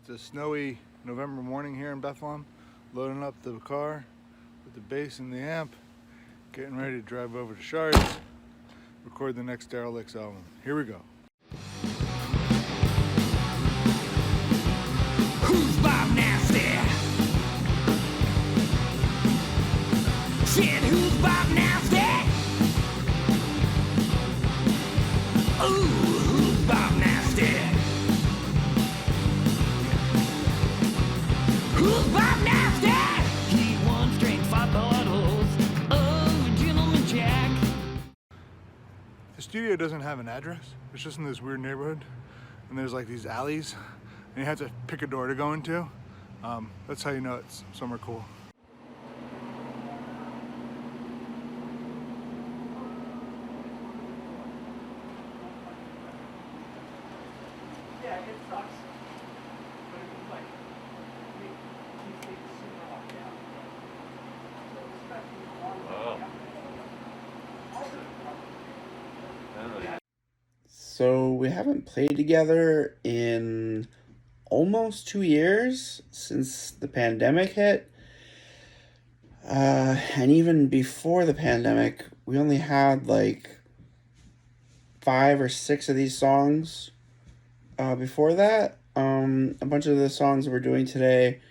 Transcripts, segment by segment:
It's a snowy November morning here in Bethlehem. Loading up the car with the bass and the amp. Getting ready to drive over to Shards. Record the next Darryl Licks album. Here we go. Who's Bob Nasty? Shit, who's Bob Nasty? Ooh, who's Bob Nasty? Who's Bob Nasty? He once drank 5 bottles of Gentleman Jack. The studio doesn't have an address. It's just in this weird neighborhood. And there's like these alleys. And you have to pick a door to go into. That's how you know it's somewhere cool. Yeah, it sucks. But it was like, these things super locked down. So especially the long way. So we haven't played together in almost 2 years since the pandemic hit. And even before the pandemic, we only had like 5 or 6 of these songs. Before that, a bunch of the songs we're doing today,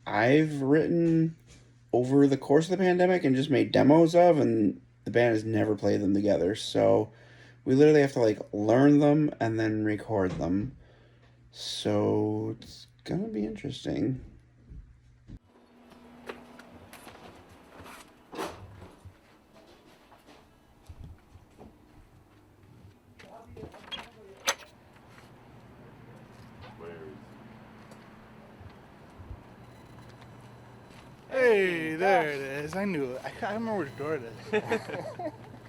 I've written over the course of the pandemic and just made demos of, and the band has never played them together. So we literally have to like learn them and then record them. So it's gonna be interesting. Hey, there it is. I knew it. I remember which door it is.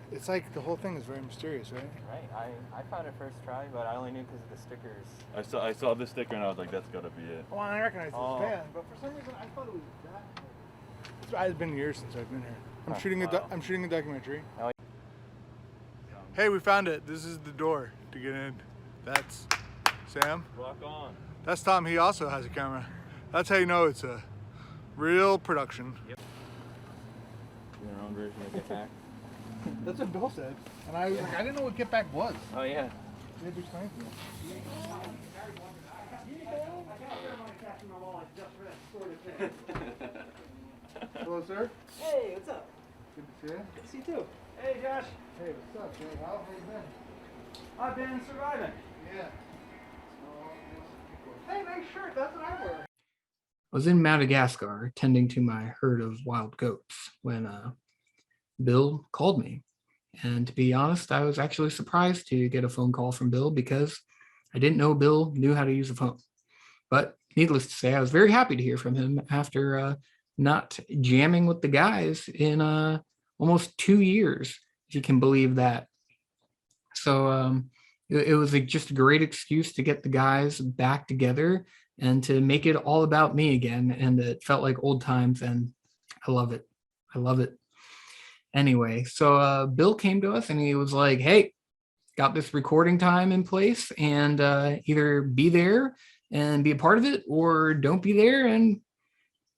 It's like the whole thing is very mysterious, right? Right. I found it first try, but I only knew because of the stickers. I saw this sticker and I was like, that's gotta be it. Well, I recognize this band, but for some reason I thought it was that. It's been years since I've been here. I'm shooting a documentary. Oh, Hey, we found it. This is the door to get in. That's Sam. Rock on. That's Tom. He also has a camera. That's how you know it's a real production. Yep. Your own version of Get Back. That's what Bill said. And I was like, I didn't know what Get Back was. Oh yeah. You had to explain to me. Hello, sir. Hey, what's up? Good to see you. Good to see you too. Hey, Josh. Hey, what's up, Jay? How have you been? I've been surviving. Yeah. Hey, nice shirt. That's what I wear. I was in Madagascar tending to my herd of wild goats when Bill called me. And to be honest, I was actually surprised to get a phone call from Bill because I didn't know Bill knew how to use a phone. But needless to say, I was very happy to hear from him after not jamming with the guys in almost 2 years, if you can believe that. So it was just a great excuse to get the guys back together and to make it all about me again. And it felt like old times, and I love it. I love it. Anyway, so Bill came to us and he was like, hey, got this recording time in place, and either be there and be a part of it, or don't be there and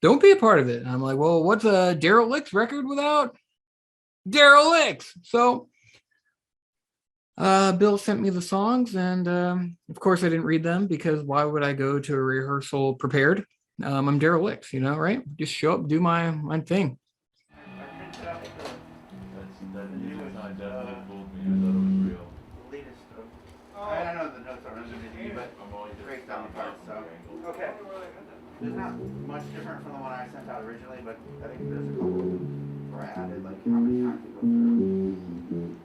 don't be a part of it. And I'm like, well, what's a Darryl Licks record without Darryl Licks? So Bill sent me the songs, and of course I didn't read them because why would I go to a rehearsal prepared? I'm Darryl Licks, you know, right? Just show up, do my thing. I don't know the notes are underneath, but breaks down the parts. So Okay. there's not much different from the one I sent out originally, but I think there's a couple where I added like how many times we go through.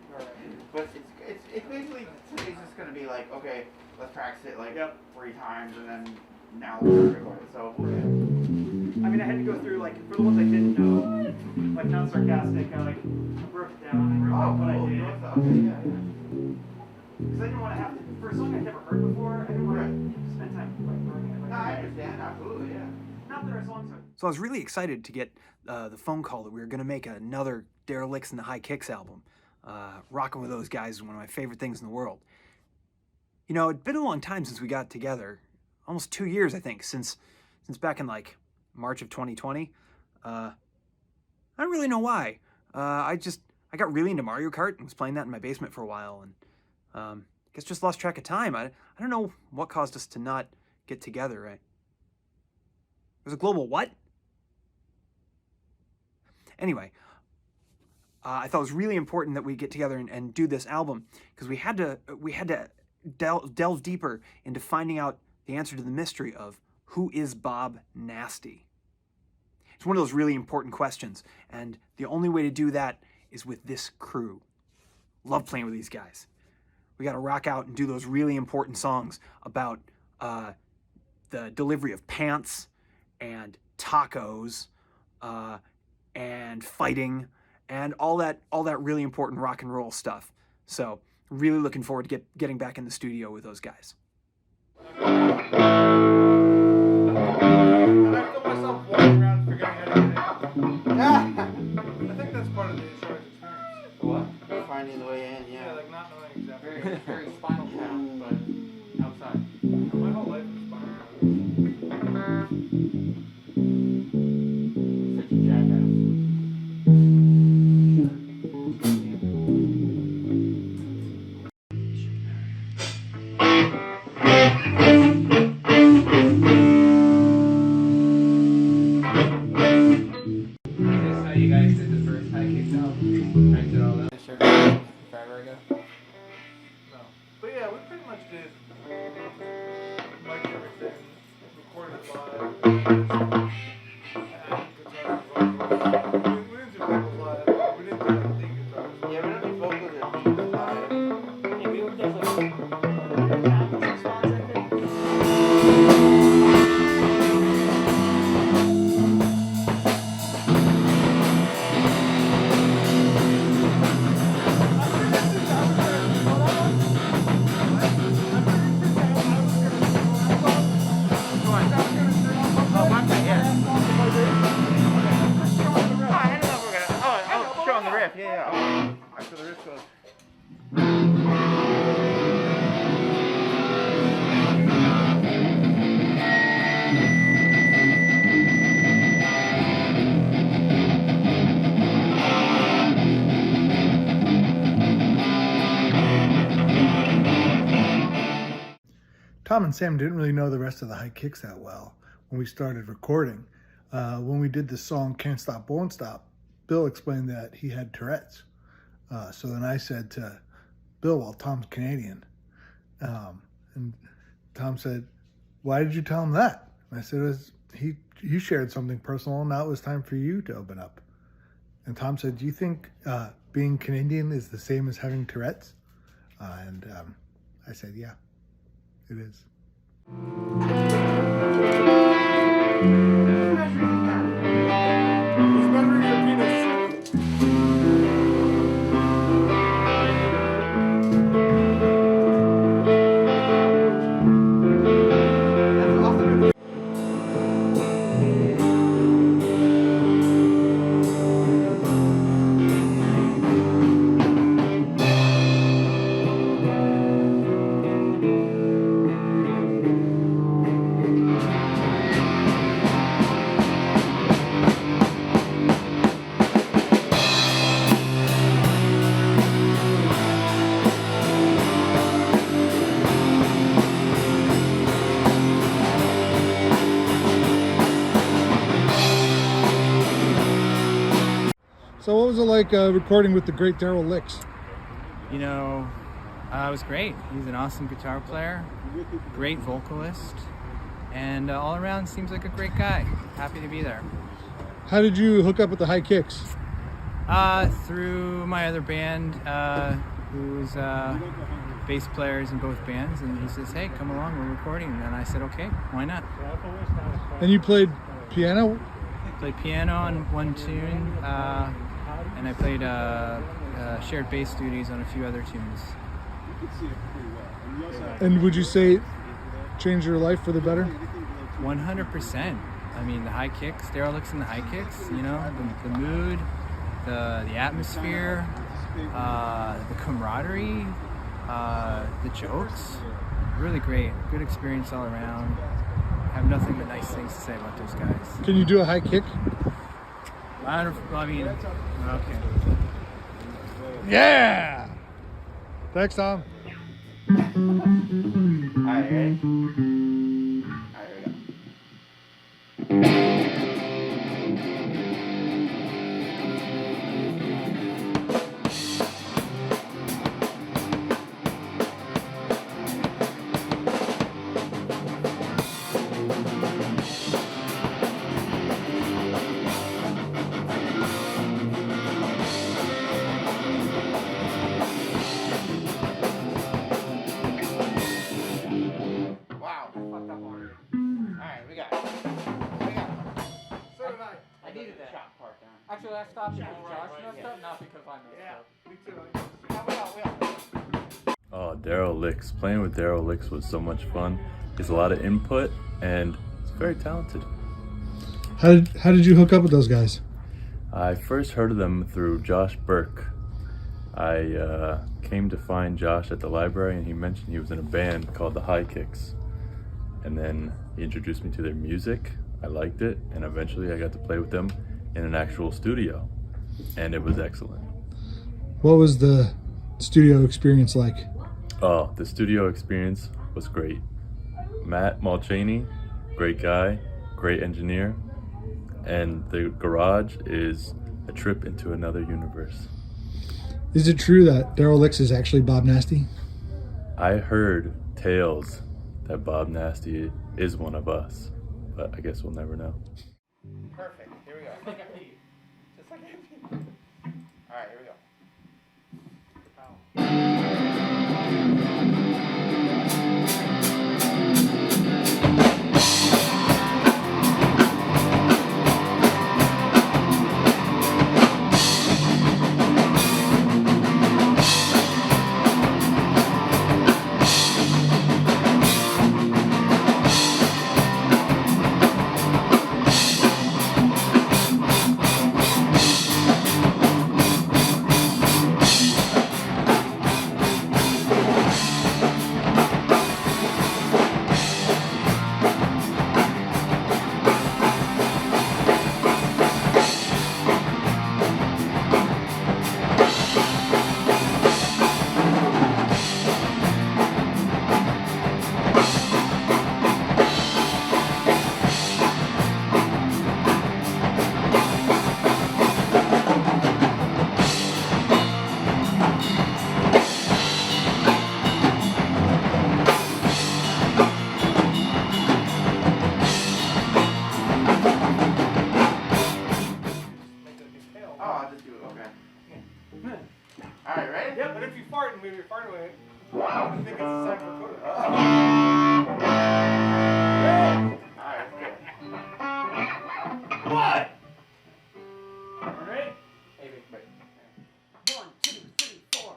But it's basically today's just gonna be like, okay, let's practice it like 3 times, and then now let's record it. So I mean, I had to go through, like, for the ones I didn't know, like, not sarcastic, I broke it down and wrote what I did. Okay, yeah. Because I didn't want to have to, for a song I'd never heard before, I didn't want to spend time, like, learning it. Like, No, I understand, absolutely, yeah. Not that our songs are... So I was really excited to get the phone call that we were going to make another Darryl Licks and the High Kicks album. Rocking with those guys is one of my favorite things in the world. You know, it'd been a long time since we got together. almost 2 years, I think, since back in like March of 2020. I don't really know why. I got really into Mario Kart and was playing that in my basement for a while, and I guess just lost track of time. I don't know what caused us to not get together, right? There's a global what? Anyway, I thought it was really important that we get together and do this album because we had to delve deeper into finding out the answer to the mystery of who is Bob Nasty. It's one of those really important questions, and the only way to do that is with this crew. Love playing with these guys. We got to rock out and do those really important songs about the delivery of pants and tacos and fighting and all that really important rock and roll stuff. So really looking forward to getting back in the studio with those guys. And I feel myself walking around forgetting how to get in. I think that's part of the insurance experience. What? Finding the way in, Yeah, yeah. like not knowing exactly. Very Spinal Tap, but outside. My whole life is fine. Such a jackass. Is this how you guys did the first high kicks album? Cranked it all out? Forever ago? No. But yeah, we pretty much did mic everything, recorded live, added guitar and vocals. We didn't do vocals live. We didn't do like lead guitars. Yeah, we don't do vocals or leads live. Yeah, we were definitely practicing spots, I think. After the riff goes. Tom and Sam didn't really know the rest of the high kicks that well when we started recording. When we did the song Can't Stop, Won't Stop, Bill explained that he had Tourette's. So then I said to Bill, well, Tom's Canadian. And Tom said, why did you tell him that? And I said, you shared something personal, and now it was time for you to open up. And Tom said, do you think being Canadian is the same as having Tourette's? And I said, yeah, it is. Who's measuring your penis? So what was it like recording with the great Darryl Licks? You know, it was great. He's an awesome guitar player, great vocalist, and all around seems like a great guy. Happy to be there. How did you hook up with the high kicks? Through my other band, who's bass players in both bands, and he says, hey, come along, we're recording. And I said, okay, why not? And you played piano? Played piano on one tune, and I played shared bass duties on a few other tunes. And would you say it changed your life for the better? 100%. I mean, the high kicks, Darryl Licks and the high kicks, you know, the mood, the atmosphere, the camaraderie, the jokes. Really great. Good experience all around. I have nothing but nice things to say about those guys. Can you do a high kick? I mean, okay. Yeah! Thanks, Tom. All right, ready? All right, here we go. Wow. Fucked up already. All right, we got it. We got it. So did I. I needed that. Shot part down. Actually, I stopped because Josh messed up, not because I messed up. Me too. Oh, Darryl Licks. Playing with Darryl Licks was so much fun. He's a lot of input and he's very talented. How did you hook up with those guys? I first heard of them through Josh Burke. I came to find Josh at the library and he mentioned he was in a band called the High Kicks. And then he introduced me to their music. I liked it, and eventually I got to play with them in an actual studio, and it was excellent. What was the studio experience like? Oh, the studio experience was great. Matt Mulchaney, great guy, great engineer, and the garage is a trip into another universe. Is it true that Darryl Licks is actually Bob Nasty? I heard tales that Bob Nasty is one of us, but I guess we'll never know. Perfect. Here we go. Just like All right, here we go. All right, ready? Yep, but if you fart and move your fart away, I think it's a sign for Coda. All right, good. What? All right. Hey, wait. 1, 2, 3, 4.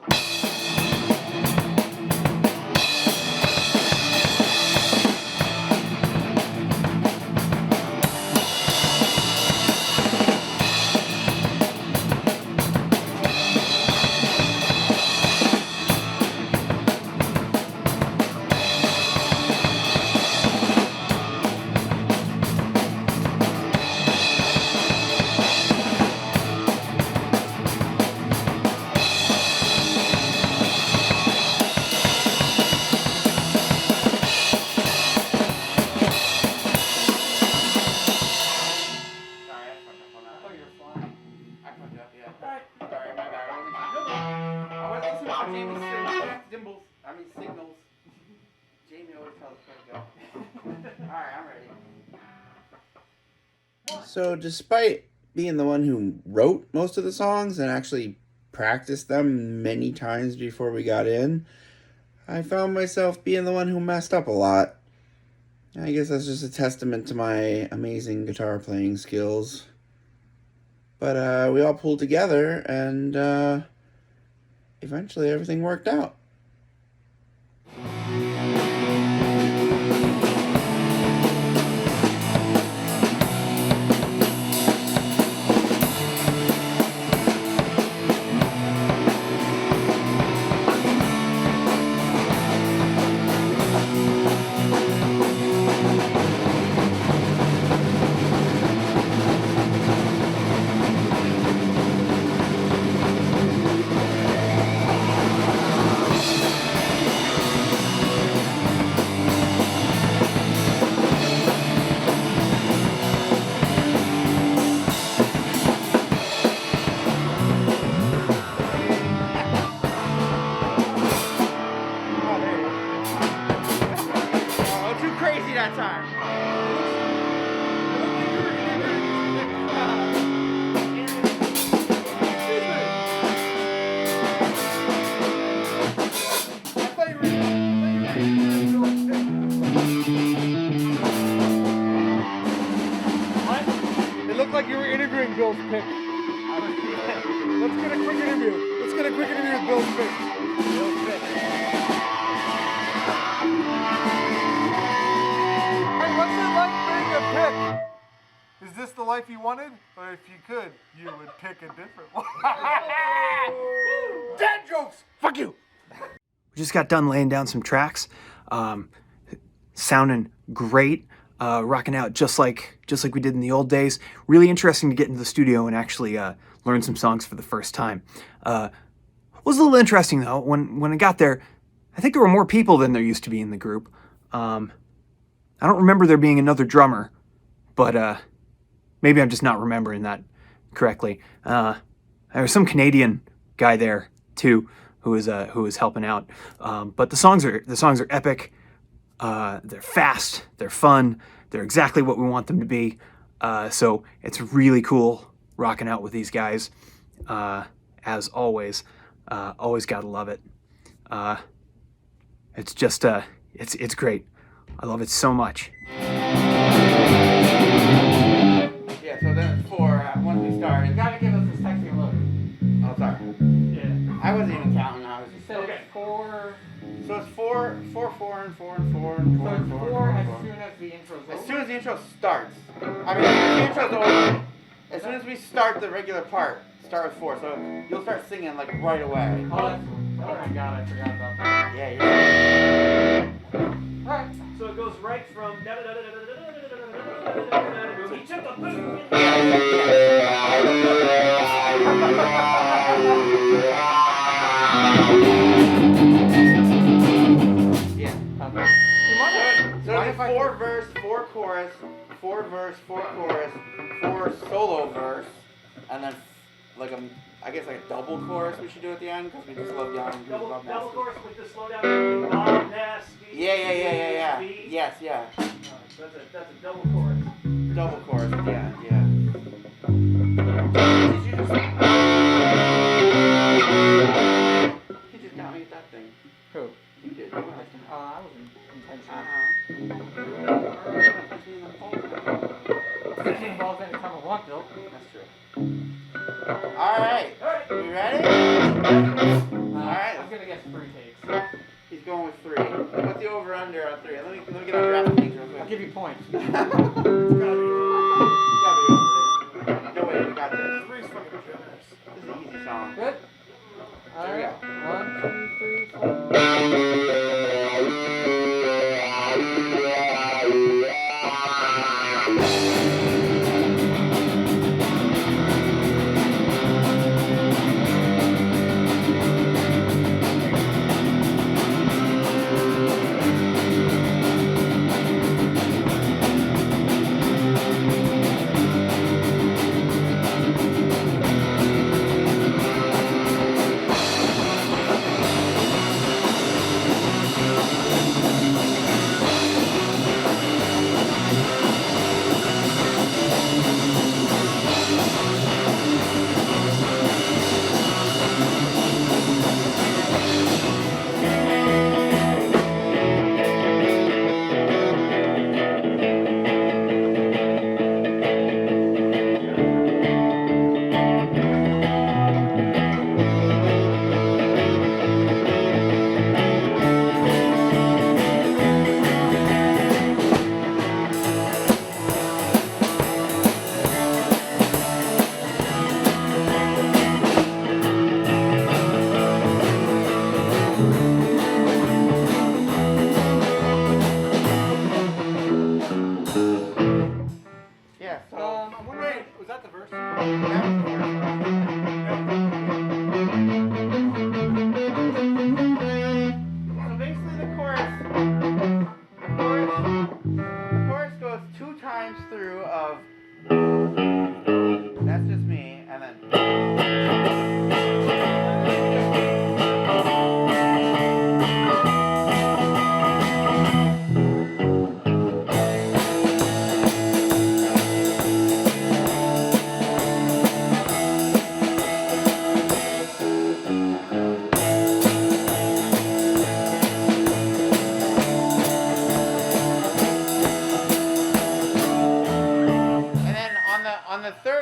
Signals. Jamie always tells us where to go. Alright, I'm ready. So, despite being the one who wrote most of the songs and actually practiced them many times before we got in, I found myself being the one who messed up a lot. I guess that's just a testament to my amazing guitar playing skills. But we all pulled together and eventually everything worked out. crazy that time. It looked like you were interviewing Bill's pick. Let's get a quick interview. Let's get a quick interview with Bill's pick. Hey, what's it like being a pick? Is this the life you wanted? Or if you could, you would pick a different one. Dad jokes! Fuck you! We just got done laying down some tracks, sounding great, rocking out just like we did in the old days. Really interesting to get into the studio and actually learn some songs for the first time. Was a little interesting though. When I got there, I think there were more people than there used to be in the group. I don't remember there being another drummer, but maybe I'm just not remembering that correctly. There was some Canadian guy there too, who was helping out. But the songs are epic. They're fast. They're fun. They're exactly what we want them to be. So it's really cool rocking out with these guys. As always, always gotta love it. It's just it's great. I love it so much. Yeah, so then it's 4 once we start. You gotta give us a sexy look. Oh, sorry. Yeah. I wasn't even counting. I was just. So it's 4. So it's 4, 4, 4, and 4, and 4, and 4, So and it's 4, 4 and as 4. soon as the intro's over. As soon as the intro starts. I mean, the intro's over. As soon as we start the regular part, start with 4. So you'll start singing like right away. Oh, that's. Oh my god, I forgot about that. Yeah, you're. Alright. So it goes right from he took a boot. Yeah. So it's 4 verse, 4 chorus, 4 verse, 4 chorus, 4 solo verse, and then like I guess like a double chorus we should do at the end because we just love yelling. Double chorus with the slow down. Bob Nasty. Yeah. Yes, yeah. That's a double chorus. Double chorus at the end, yeah. Did you just got me with that thing? Who? You did. I wasn't intentional. It involves any time I want, Bill. That's true. Alright. You ready? Alright. I'm gonna guess 3 takes. He's going with 3. What's the over under on 3? Let me get on DraftKings real quick. I'll give you points. It's gotta be over. No way, we got this. 3's fucking generous. This is an easy song. Good? There we go. 1, 2, 3, 4.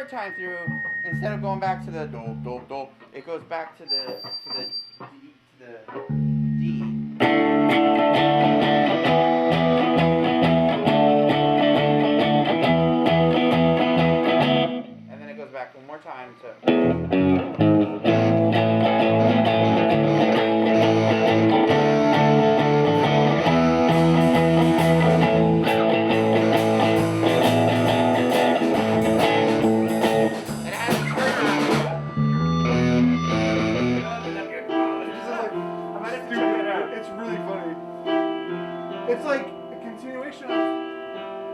third time through, instead of going back to the do do do, it goes back to the D. And then it goes back one more time to. It's really funny. It's like a continuation of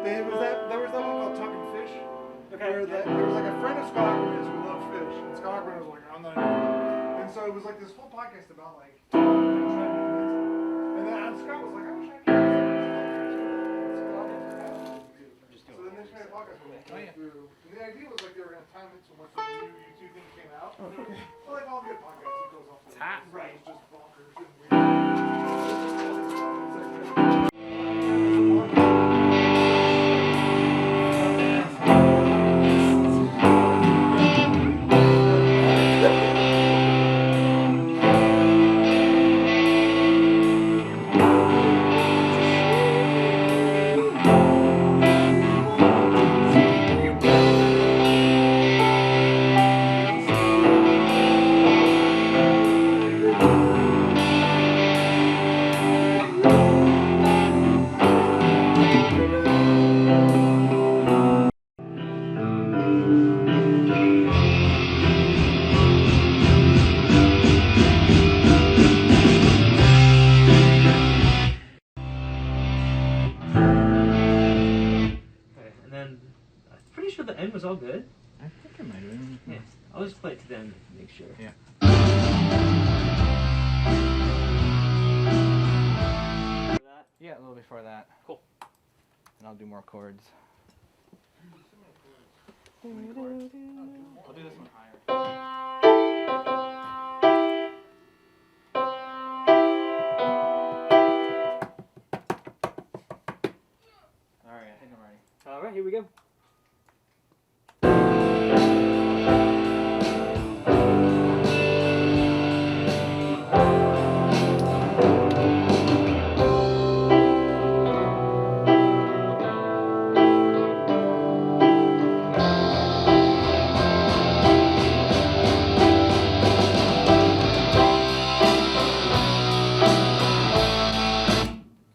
there was that one called Talking Fish. Where there was like a friend of Scott Ackerman's who loved fish, and Scott Ackerman was like, I'm not into it. And so it was like this whole podcast about like trying to convince him. And then Scott was like, I wish I could. So then they just made a podcast with him through. And the idea was like they were gonna time it so once the new YouTube thing came out. Okay. Well, like all good podcasts, it goes off. It's hot, right? It's just bonkers and weird. sure the end was all good? I think it might have been. Yeah. I'll just play it to the end to make sure. Yeah. Yeah, a little before that. Cool. And I'll do more chords. I'll do this one higher. Alright, I think I'm ready. Alright, here we go.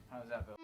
How does that feel?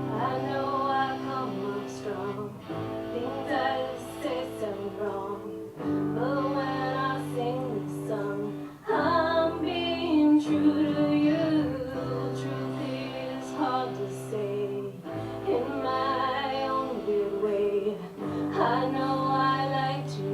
I know I come up strong, things I say sound wrong, but when I sing this song, I'm being true to you. Truth is hard to say, in my own weird way. I know I like to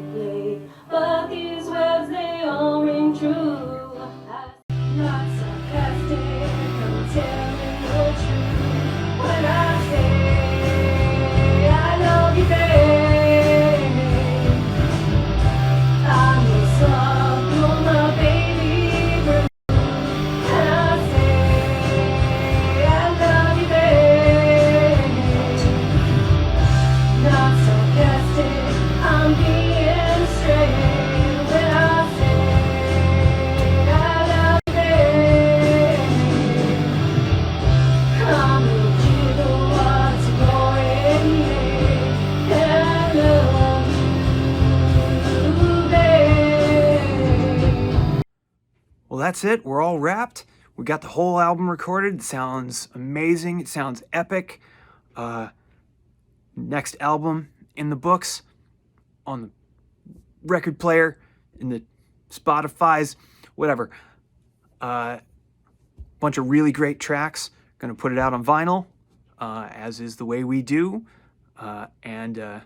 that's it. We're all wrapped. We got the whole album recorded. It sounds amazing. It sounds epic. Next album in the books, on the record player, in the Spotify's, whatever. Bunch of really great tracks. Gonna put it out on vinyl, as is the way we do, and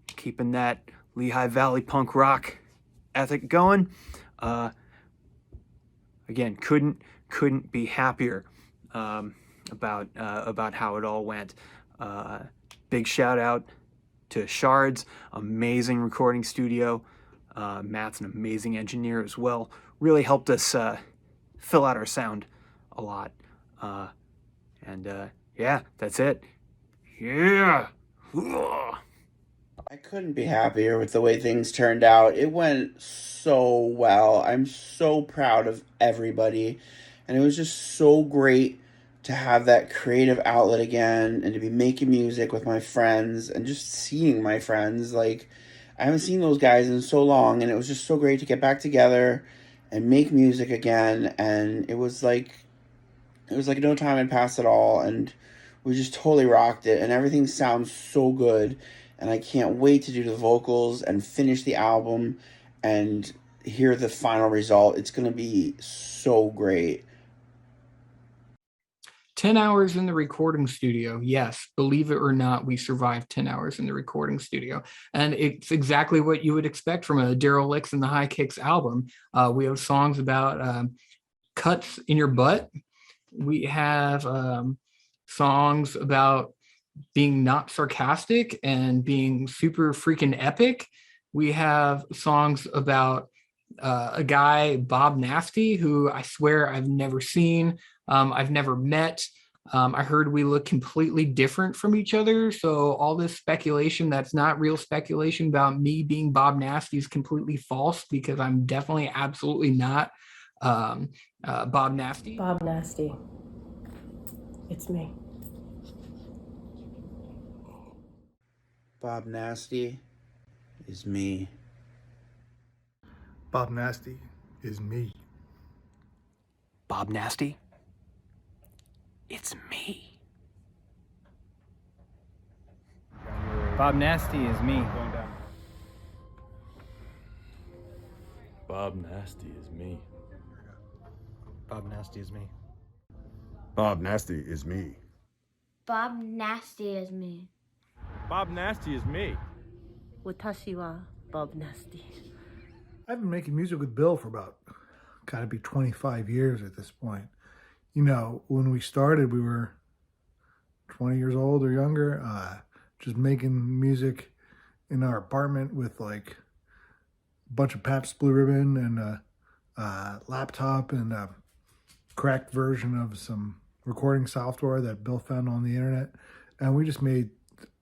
keeping that Lehigh Valley punk rock ethic going. Again, couldn't be happier about how it all went. Big shout out to Shards, amazing recording studio. Matt's an amazing engineer as well. Really helped us fill out our sound a lot. Yeah, that's it. Yeah. I couldn't be happier with the way things turned out. It went so well. I'm so proud of everybody. And it was just so great to have that creative outlet again and to be making music with my friends and just seeing my friends. Like, I haven't seen those guys in so long, and it was just so great to get back together and make music again. And it was like no time had passed at all, and we just totally rocked it, and everything sounds so good. And I can't wait to do the vocals and finish the album and hear the final result. It's going to be so great. 10 hours in the recording studio. Yes, believe it or not, we survived 10 hours in the recording studio. And it's exactly what you would expect from a Darryl Licks and the High Kicks album. We have songs about cuts in your butt. We have songs about being not sarcastic and being super freaking epic. We have songs about a guy, Bob Nasty, who I swear I've never seen. I've never met. I heard we look completely different from each other. So all this speculation that's not real speculation about me being Bob Nasty is completely false, because I'm definitely absolutely not Bob Nasty. Bob Nasty. It's me. Bob Nasty is me. Bob Nasty is me. Bob Nasty, it's me. Bob Nasty is me. Bob Nasty is me. Bob Nasty is me. Bob Nasty is me. Bob Nasty is me. Bob Nasty is me. Watashi wa Bob Nasty. I've been making music with Bill for about, gotta be 25 years at this point. You know, when we started, we were 20 years old or younger, just making music in our apartment with like a bunch of Pabst Blue Ribbon and a laptop and a cracked version of some recording software that Bill found on the internet. And we just made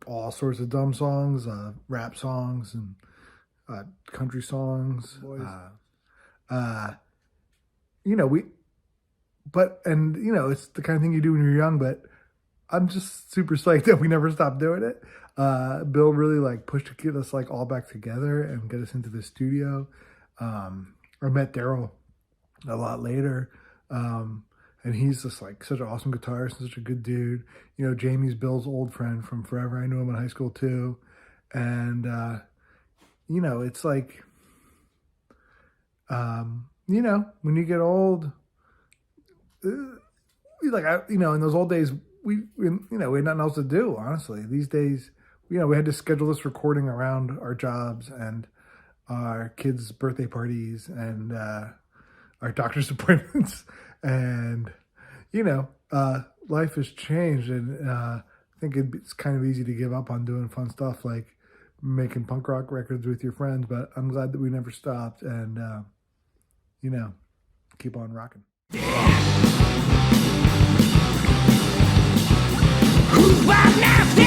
all sorts of dumb songs, rap songs and country songs. You know, it's the kind of thing you do when you're young, but I'm just super psyched that we never stopped doing it. Bill really like pushed to get us like all back together and get us into the studio. I met Darryl a lot later. And he's just like such an awesome guitarist and such a good dude. You know, Jamie's Bill's old friend from forever. I knew him in high school too. And, you know, it's like, you know, when you get old, like, in those old days, we had nothing else to do, honestly. These days, you know, we had to schedule this recording around our jobs and our kids' birthday parties and our doctor's appointments. And, you know, life has changed, and I think it's kind of easy to give up on doing fun stuff like making punk rock records with your friends, but I'm glad that we never stopped and, you know, keep on rocking. Who's Bob Nasty?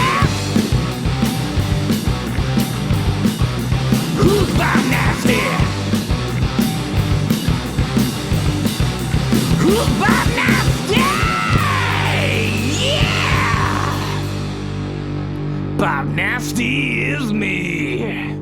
Who's Bob Nasty? Who's Bob Nasty? Yeah! Bob Nasty is me.